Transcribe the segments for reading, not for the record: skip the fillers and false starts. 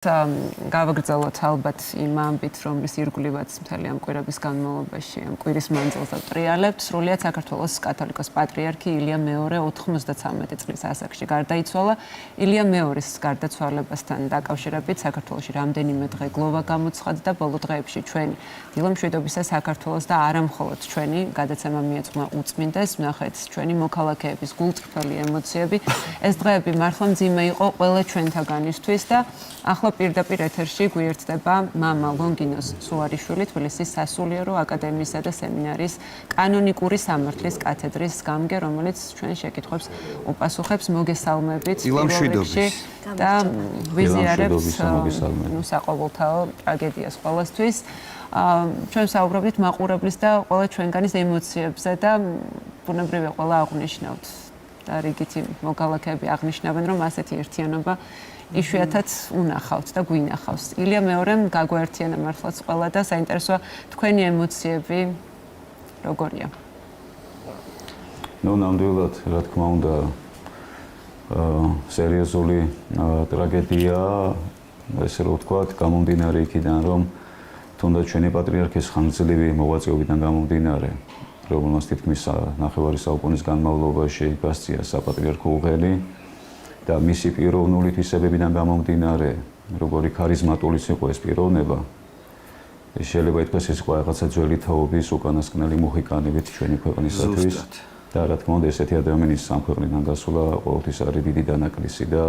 გავაგრძელოთ ალბათ იმ ამბით, რომლის ირგვლივაც მთელი ამ კვირების განმავლობაში, ამ კვირის მანძილზე ვტრიალებთ, სრულიად საქართველოს კათოლიკოს პატრიარქი ილია მეორე 93 წლის ასაკში გარდაიცვალა. ილია მეორის გარდაცვალებასთან დაკავშირებით საქართველოში რამდენიმე დღე გლოვა გამოცხადდა. ბოლო დღეებში ჩვენი დილამშვიდობისა საქართველოს და არა მხოლოდ ჩვენი გადაცემა მიეძღვნა უწმინდეს, ვნახეთ ჩვენი მოქალაქეების გულწრფელი ემოციები. ეს დღეები მართლა მძიმე იყო ყველა ჩვენთაგანისთვის და ახლა პირდაპირ ეთერში გვიერთდება მამა ლონგინოს სუარიშვილი, თბილისის სასულიერო აკადემიისა და სემინარის კანონიკური სამართლის კათედრის გამგე, რომელიც ჩვენ შეკითხვებს უპასუხებს. მოგესალმებით დილამშვიდობში და ვიზიარებთ საყოველთაო ტრაგედიას ყველასთვის. ჩვენ საუბრობთ მაყურებლის და ყველა ჩვენგანის ემოციებზე და ბუნებრივია ყველა აღნიშნავთ და რიგითი მოქალაქეები აღნიშნავენ, რომ ასეთი ერთიანობა იშვიათად უნახავთ და გვინახავს. ილია მეორემ გაგვაერთიანა მართლაც ყველა და საინტერესოა თქვენი ემოციები როგორია? ნამდვილად, რა თქმა უნდა, სერიოზული ტრაგედია, ესე რომ ვთქვათ, გამომდინარე იქიდან, რომ თუნდაც ჩვენი პატრიარქის ხანგრძლივი მოღვაწეობიდან გამომდინარე, რომელმაც თითქმის ნახევარი საუკუნის განმავლობაში გასწია საპატრიარქო უღელი და მისი პიროვნული თვისებებიდან გამომდინარე, როგორი ქარიზმატულიც იყო ეს პიროვნება, შეიძლება ითქვას ეს იყო რაღაცა ძველი თაობის უკანასკნელი მოჰიკანებით ჩვენი ქვეყნისათვის და რა თქმა უნდა ესეთი ადამიანის სამქვეყნიდან გასვლა ყოველთვის არის დიდი დანაკლისი და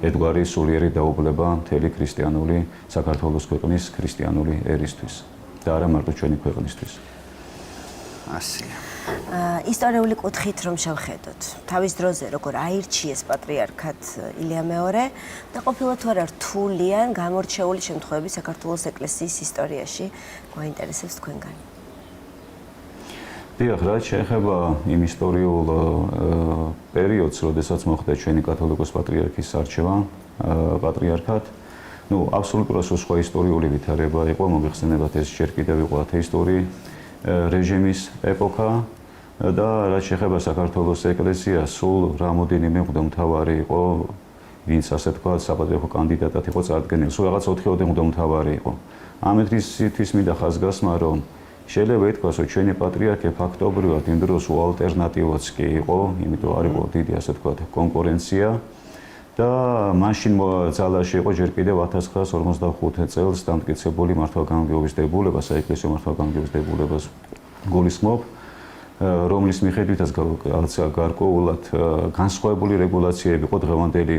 ერთგვარი სულიერი დაუბლება მთელი ქრისტიანული საქართველოს ქვეყნის ქრისტიანული ერისთვის და არა მარტო ჩვენი ქვეყნისთვის. ასია. ისტორიული კუთხით რომ შევხედოთ, თავის დროზე როგორ აირჩიეს პატრიარქად ილია მეორე და ყოფილა თუ არა რთული ან გამორჩეული შემთხვევები საქართველოს ეკლესიის ისტორიაში, გვაინტერესებს თქვენგანი. დიახ, რაც შეეხება იმ ისტორიულ პერიოდს, როდესაც მოხდა ჩვენი კათოლიკოს პატრიარქის არჩევა პატრიარქად, აბსოლუტურად სხვა ისტორიული ვითარება იყო, მოიხსენებათ ეს ჯერ კიდევ იყო ათეისტური რეჟიმის ეპოქა და რაც შეეხება საქართველოს ეკლესიას, სულ რამოდენიმე მღვდელმთავარი იყო, ვინც ასე თქვა, საპატრიარქო კანდიდატად იყო წარდგენილი. სულ რაღაც 4-5 მღვდელმთავარი იყო. ამეთვისათვის მინდა ხაზგასმა, რომ შეიძლება ითქვას, რომ ჩვენი პატრიარქი ფაქტობრივად იმ დროს ალტერნატივაც კი იყო, იმიტომ არ იყო დიდი ასე თქვა კონკურენცია და მაშინ ძალაში იყო ჯერ კიდევ 1945 წელს დამტკიცებული მართვა-გამგეობის დებულება, საეკლესიო მართვა-გამგეობის დებულებას გულისხმობ, რომლის მიხედვითაც გარკვეულად განსხვავებული რეგულაციები იყო დღევანდელი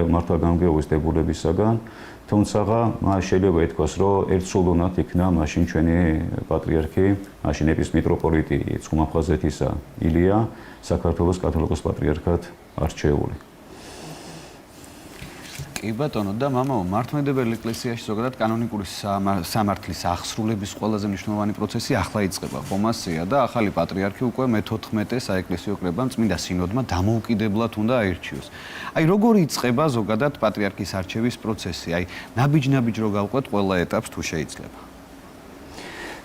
მართვა-გამგეობის დებულებისაგან, თუმცა შეიძლება ითქვას, რომ ერთსულოვნად იქნა მაშინ ჩვენი პატრიარქი, მაშინ ეპისკოპოსი ცხუმაფხაზეთისა ილია საქართველოს კათოლიკოს პატრიარქად არჩეული. კი ბატონო და მამაო, მართლმადიდებელი ეკლესიაში ზოგადად კანონიკური სამართლის აღსრულების ყველაზე მნიშვნელოვანი პროცესი ახლა იწყება, ხომ ასეა და ახალი პატრიარქი უკვე მე-14 საეკლესიო კრებამ წმინდა სინოდმა დამოუკიდებლად უნდა აირჩიოს. აი როგორი იწყება ზოგადად პატრიარქის არჩევის პროცესი? აი ნაბიჯ-ნაბიჯ რო გავყვეთ ყველა ეტაპს თუ შეიძლება.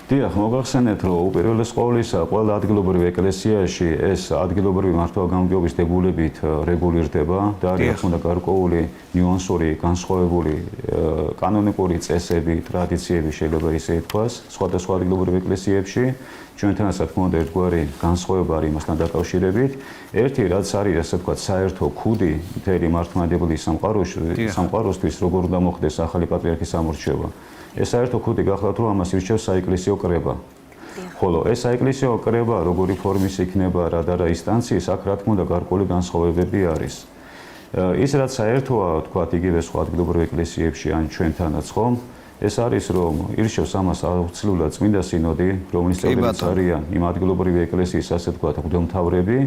დიახ, მოგახსენეთ, რომ უპირველეს ყოვლისა, ყველა ადგილობრივ ეკლესიაში ეს ადგილობრივი მართვა-გამგეობის დებულებით რეგულირდება და არის უნდა გარკვეული ნიუანსური, განსხვავებული კანონიკური წესები, ტრადიციები შეიძლება ისე ითქვას, სხვადასხვა ადგილობრივ ეკლესიებში. ჩვენთანაც რა თქმა უნდა ერთგვარი განსხვავება არის იმასთან დაკავშირებით. ერთი რაც არის ასე ვთქვათ საერთო ქუდი მთელი მართლმადიდებელი სამყაროსთვის, როგორ უნდა მოხდეს ახალი პატრიარქის ამორჩევა. ეს საერთო ქუდი გახლავთ, რომ ამას ირჩევს საეკლესიო კრება. ხოლო ეს საეკლესიო კრება როგორი ფორმის იქნება, რა და რა ინსტანციის, აქ რა თქმა უნდა გარკვეული განსხვავებები არის. ის რაც საერთოა, ვთქვათ, იგივე სხვა ადგილობრივ ეკლესიებში ან ჩვენთანაც ხომ, ეს არის რომ ირჩევს ამას აუცილებლად წმინდა სინოდი, რომლის წევრებიც არიან იმ ადგილობრივი ეკლესიის ასე ვთქვათ მღვდელმთავრები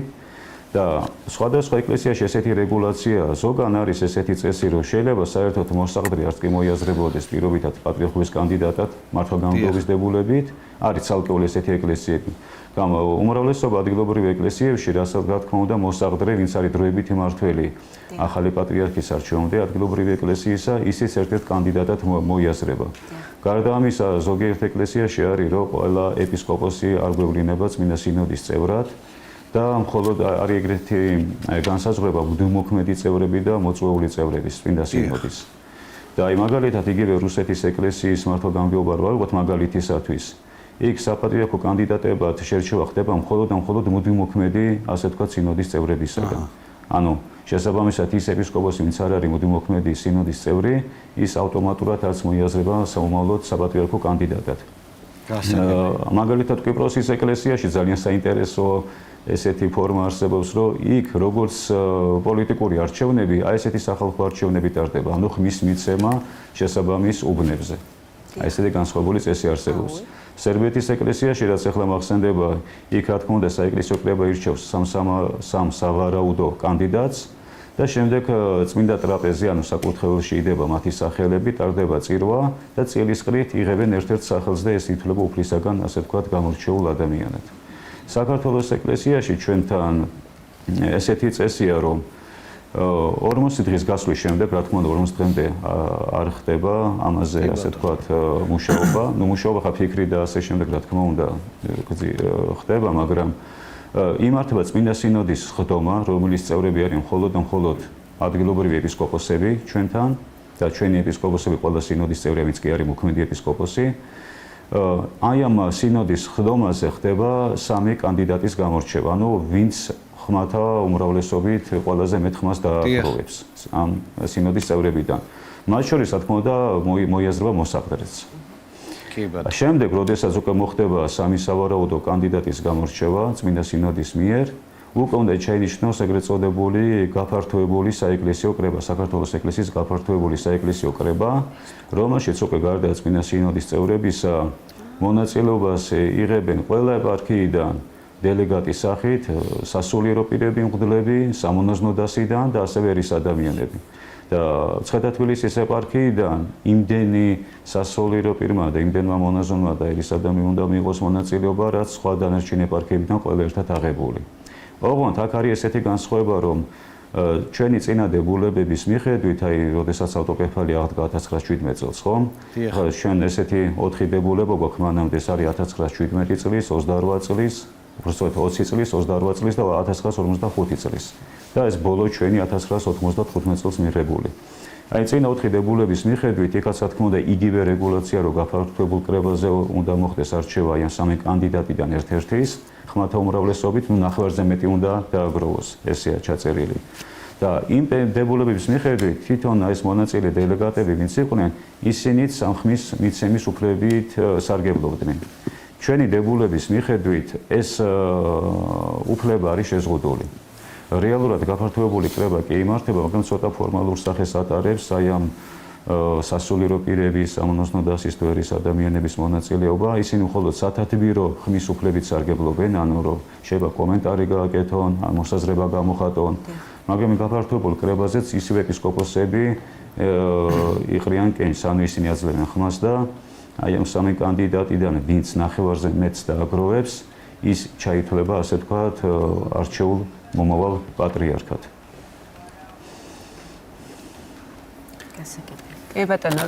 და სხვადასხვა ეკლესიაში ესეთი რეგულაციაა, ზოგან არის ესეთი წესი, რომ შეიძლება საერთოდ მოსაყდრი არც კი მოიაზრებოდეს პირობითად პატრიარქობის კანდიდატად მართვა-გამგეობის დებულებით, არის ცალკეული ესეთი ეკლესიები. უმრავლესობა ადგილობრივ ეკლესიებში, რასაც რა თქმა უნდა მოსაყდრე, ვინც არის დროებითი მმართველი ახალი პატრიარქის არჩევამდე ადგილობრივი ეკლესიისა, ისიც ერთ-ერთ კანდიდატად მოიაზრება. გარდა ამისა, ზოგიერთ ეკლესიაში არის, რომ ყველა ეპისკოპოსი არ გვევლინება წმინდა სინოდის წევრად. და მხოლოდ არის ეგრეთი განსაზღვრება მღვდელმოქმედი წევრები და მოწვეული წევრების წმინდა სინოდის. და აი მაგალითად იგივე რუსეთის ეკლესიის მართლგამგეობა რა ვიყოთ მაგალითისათვის. იქ საპატრიარქო კანდიდატებად შერჩევა ხდება მხოლოდ მუდმივმოქმედი, ასე ვთქვათ, სინოდის წევრებისაგან. ანუ შესაბამისად ის ეპისკოპოსი, ვინც არ არის მუდმივმოქმედი სინოდის წევრი, ის ავტომატურად არც მოიაზრება საომავლოდ საპატრიარქო კანდიდატად. მაგალითად კვიპროსის ეკლესიაში ძალიან საინტერესო ესეთი ფორმა არსებობს, რომ იქ როგორც პოლიტიკური არჩევნები, აი ესეთი სახალხო არჩევნები ტარდება, ანუ ხმის მიცემა შესაბამის უბნებზე. აი ესეთი განსხვავებული წესი არსებობს. სერბეთის ეკლესიაში, რაც ახლა მახსენდება, იქ რა თქმა უნდა საეკლესიო კრება ირჩევს სამ სავარაუდო კანდიდატს და შემდეგ წმინდა ტრაპეზი, ანუ საკურთხეველში იდება მათი სახელები, ტარდება წირვა და წელისყრით იღებენ ერთ-ერთ სახელს და ეს ითვლება უფლისაგან, ასე ვთქვათ, გამორჩეულ ადამიანად. საქართველოს ეკლესიაში ჩვენთან ესეთი წესია, რომ 40 დღის გასვლის შემდეგ, რა თქმა უნდა 40 დღემდე არ ხდება ამაზე, ასე ვთქვათ, მუშაობა. ნუ მუშაობა ხა ფიქრი და ასე შემდეგ, რა თქმა უნდა, ხდება, მაგრამ იმართება წმინდა სინოდის ხდომა, რომლის წევრები არიან მხოლოდ ადგილობრივი ეპისკოპოსები ჩვენთან და ჩვენი ეპისკოპოსები ყველა სინოდის წევრი, ვინც კი არის მოქმედი ეპისკოპოსი. აი ამ სინოდის ხდომაზე ხდება სამი კანდიდატის გამორჩევა, ანუ ვინც ხმათა უმრავლესობით ყველაზე მეტ ხმას დააგროვებს ამ სინოდის წევრებიდან. მათ შორის, რა თქმა უნდა, მოიაზრება მოსაყდრეც. შემდეგ, როდესაც უკვე მოხდება სამი სავარაუდო კანდიდატის გამორჩევა წმინდა სინოდის მიერ, უკვე უნდა ჩაინიშნოს ეგრეთ წოდებული გაფართოებული საეკლესიო კრება, საქართველოს ეკლესიის გაფართოებული საეკლესიო კრება, რომელშიც უკვე გარდა წმინდა სინოდის წევრებისა მონაწილეობას იღებენ ყველა ეპარქიიდან დელეგატის სახით სასულიერო პირები, მღვდლები, სამონაზვნო დასიდან და ასევე ერის ადამიანები. და მცხეთა-თბილისის ეპარქიიდან იმდენი სასულიერო პირმა და იმდენმა მონაზვნმა და ერის ადამიანმა უნდა მიიღოს მონაწილეობა, რაც სხვა დანარჩენ ეპარქიებიდან ყველა ერთად აღებული. ოღონდ აქ არის ესეთი განსხვავება, რომ ჩვენი წინა დებულებების მიხედვით, აი, როდესაც ავტოკეფალია აღდგა 1917 წელს, ხო? ჩვენ ესეთი 4 დებულება გვაქვს მანამდე, ეს არის 1917 წლის, 28 წლის, უბრალოდ 20 წლის, 28 წლის და 1955 წლის. და ეს ბოლო ჩვენი 1995 წელს მიღებული. აი, წინა 4 დებულების მიხედვით, იქაც რა თქმა უნდა იგივე რეგულაცია, რომ გაფართოებულ კრებაზე უნდა მოხდეს არჩევა აი ამ სამი კანდიდატიდან ერთ-ერთის ხმათა უმრავლესობით, ნუ ნახევარზე მეტი უნდა დააგროვოს, ესეა ჩაწერილი. და იმ დებულებების მიხედვით თვითონ ეს მონაწილე დელეგატები, ვინც იყვნენ, ისინიც ამ ხმის მიცემის უფლებებით სარგებლობდნენ. ჩვენი დებულების მიხედვით ეს უფლება არის შეზღუდული. რეალურად გაფართოებული კრება კი იმართება, მაგრამ ცოტა ფორმალურ სახეს ატარებს აი ამ სასულიერო პირების, სამონაზვნო დასის თუ ერის ადამიანების მონაწილეობა. ისინი მხოლოდ სათათბირო ხმის უფლებით სარგებლობენ, ანუ რომ შეიძლება კომენტარი გააკეთონ, ან მოსაზრება გამოხატონ. მაგრამ გაფართოებულ კრებაზეც ისივე ეპისკოპოსები იყრიან კენჭს, ანუ ისინი აძლევენ ხმას და აი ამ სამი კანდიდატიდან ვინც ნახევარზე მეტს დააგროვებს, ის ჩაითვლება, ასე ვთქვათ, არჩეულ მომავალ პატრიარქად. კი ბატონო,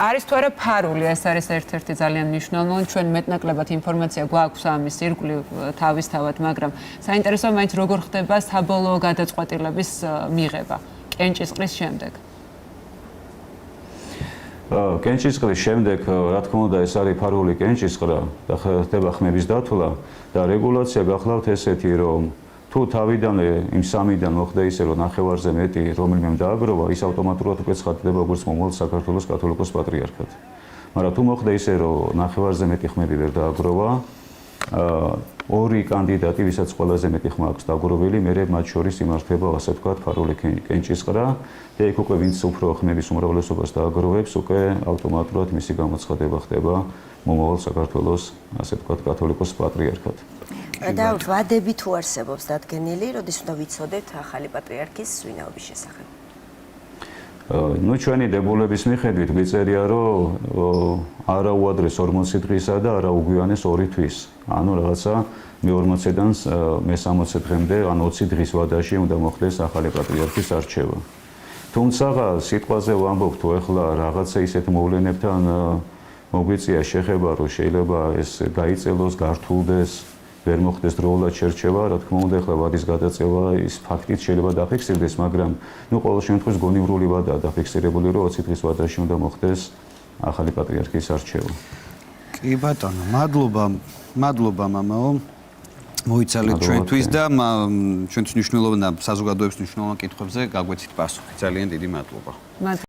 არის თუ არა ფარული, ეს არის ერთ-ერთი ძალიან მნიშვნელოვანი, ჩვენ მეტნაკლებად ინფორმაცია გვაქვს ამის ირგვლივ თავისთავად, მაგრამ საინტერესოა მაინც როგორ ხდება საბოლოო გადაწყვეტილების მიღება კენჭისყრის შემდეგ. კენჭისყრის შემდეგ, რა თქმა უნდა, ეს არის ფარული კენჭისყრა და ხდება ხმების დათვლა და რეგულაცია გახლავთ ესეთი, რომ თუ თავიდანვე იმ სამიდან მოხდა ისე, რომ ნახევარზე მეტი რომელიმემ დააგროვა, ის ავტომატურად უკვე ცხადდება როგორც მომავალ საქართველოს კათოლიკოს პატრიარქად. მაგრამ თუ მოხდა ისე, რომ ნახევარზე მეტი ხმები ვერ დააგროვა, ორი კანდიდატი, ვისაც ყველაზე მეტი ხმა აქვს დაგროვილი, მერე მათ შორის იმართება, ასე ვთქვათ, ფარული კენჭისყრა და იქ უკვე ვინც უფრო ხმების უმრავლესობას დააგროვებს, უკვე ავტომატურად მისი გამოცხადება ხდება მომავალ საქართველოს, ასე ვთქვათ, კათოლიკოს პატრიარქად. და ვადები თუ არსებობს დადგენილი, როდის უნდა ვიცოდეთ ახალი პატრიარქის ვინაობის შესახებ? ნუ ჩვენი დებულების მიხედვით გვიწერია, რომ არა უადრეს 40 დღისა და არა უგვიანეს 2 თვის. ანუ რაღაცა მე-40-დან მე-60 დღემდე, ან 20 დღის ვადაში უნდა მოხდეს ახალი პატრიარქის არჩევა. თუმცა სიტყვაზე ვამბობ, თუ ეხლა რაღაცა ისეთ მოვლენებთან მოგვიწია შეხება, რომ შეიძლება ეს გაიწელოს, გართულდეს ვერ მოხდეს დროულად შერჩევა, რა თქმა უნდა, ახლა ვადის გადაწევა ის ფაქტით შეიძლება დაფიქსირდეს, მაგრამ ყოველ შემთხვევაში გონივრული ვადაა დაფიქსირებული, რომ 20 დღის ვადაში უნდა მოხდეს ახალი პატრიარქის არჩევა. კი ბატონო, მადლობა მამაო. მოიცალეთ ჩვენთვის და ჩვენთვის მნიშვნელოვან საზოგადოების მნიშვნელოვან კითხვებზე გაგვეცით პასუხი. ძალიან დიდი მადლობა.